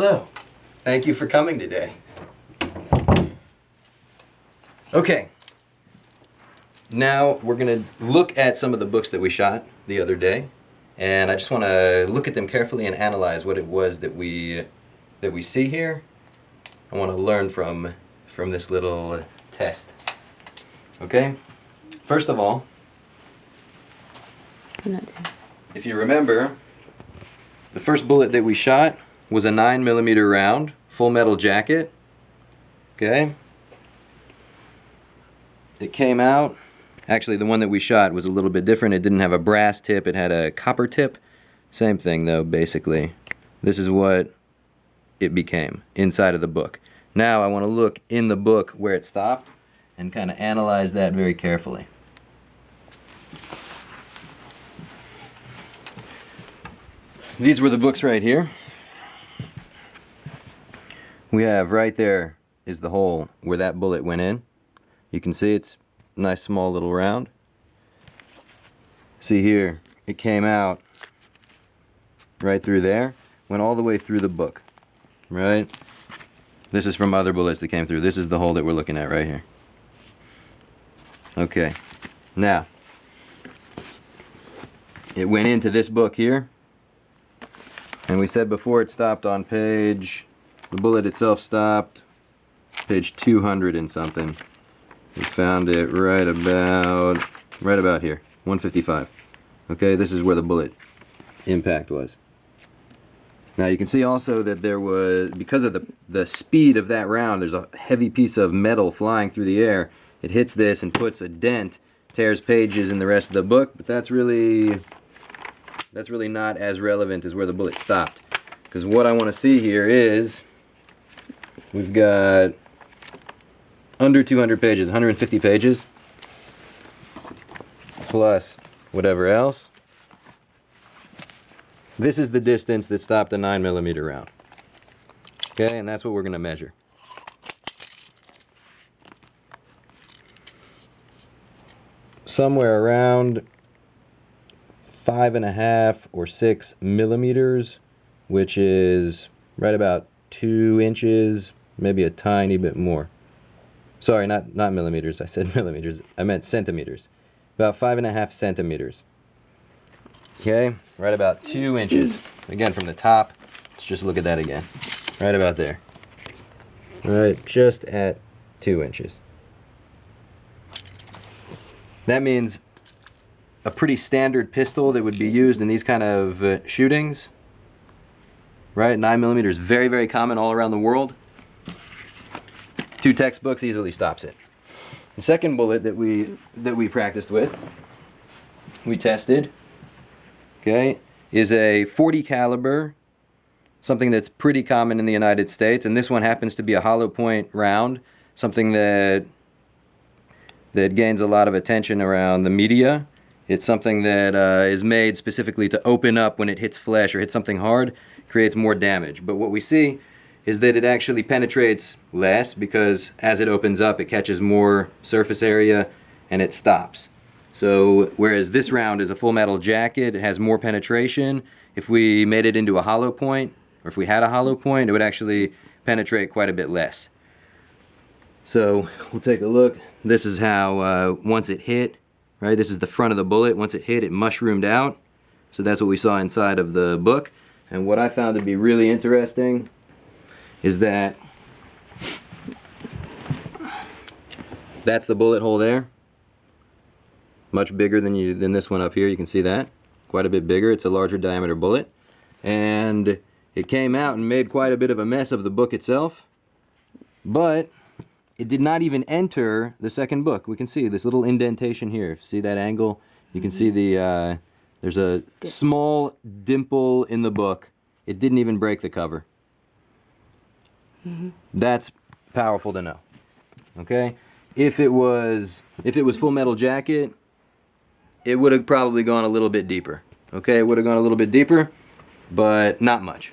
Hello. Thank you for coming today. Okay. Now we're going to look at some of the books that we shot the other day, and I just want to look at them carefully and analyze what it was that we see here. I want to learn from this little test. Okay? First of all, if you remember, the first bullet that we shot was a 9mm round, full metal jacket. Okay? It came out, actually the one that we shot was a little bit different. It didn't have a brass tip, it had a copper tip. Same thing though, basically. This is what it became inside of the book. Now I want to look in the book where it stopped and kind of analyze that very carefully. These were the books right here. We have right there is the hole where that bullet went in. You can see it's a nice small little round. See here, it came out right through there, went all the way through the book, right? This is from other bullets that came through. This is the hole that we're looking at right here. Okay, now, it went into this book here, and we said before it stopped on page, the bullet itself stopped page 200 and something. We found it right about here, 155. Okay, this is where the bullet impact was. Now you can see also that there was, because of the speed of that round, there's a heavy piece of metal flying through the air. It hits this and puts a dent, tears pages in the rest of the book, but that's really not as relevant as where the bullet stopped. Because what I want to see here is, we've got under 200 pages, 150 pages, plus whatever else. This is the distance that stopped a 9mm round. Okay, and that's what we're going to measure. Somewhere around 5.5 or 6 millimeters, which is right about 2 inches, maybe a tiny bit more. Sorry, not millimeters, I said millimeters, I meant centimeters. About 5.5 centimeters. Okay, right about 2 inches. Again, from the top, let's just look at that again. Right about there. Right, just at 2 inches. That means a pretty standard pistol that would be used in these kind of shootings. Right, 9mm is very, very common all around the world. 2 textbooks easily stops it. The second bullet that we practiced with, we tested, okay, is a .40 caliber, something that's pretty common in the United States, and this one happens to be a hollow point round, something that gains a lot of attention around the media. It's something that is made specifically to open up when it hits flesh or hits something hard, creates more damage. But what we see is that it actually penetrates less because as it opens up, it catches more surface area and it stops. So whereas this round is a full metal jacket, it has more penetration. If we made it into a hollow point, or if we had a hollow point, it would actually penetrate quite a bit less. So we'll take a look. This is how once it hit, right? This is the front of the bullet. Once it hit, it mushroomed out. So that's what we saw inside of the book. And what I found to be really interesting is that that's the bullet hole there. Much bigger than this one up here. You can see that. Quite a bit bigger. It's a larger diameter bullet. And it came out and made quite a bit of a mess of the book itself. But it did not even enter the second book. We can see this little indentation here. See that angle? You can see there's a small dimple in the book. It didn't even break the cover. That's powerful to know. Okay? If it was full metal jacket, it would have probably gone a little bit deeper. Okay, it would have gone a little bit deeper, but not much.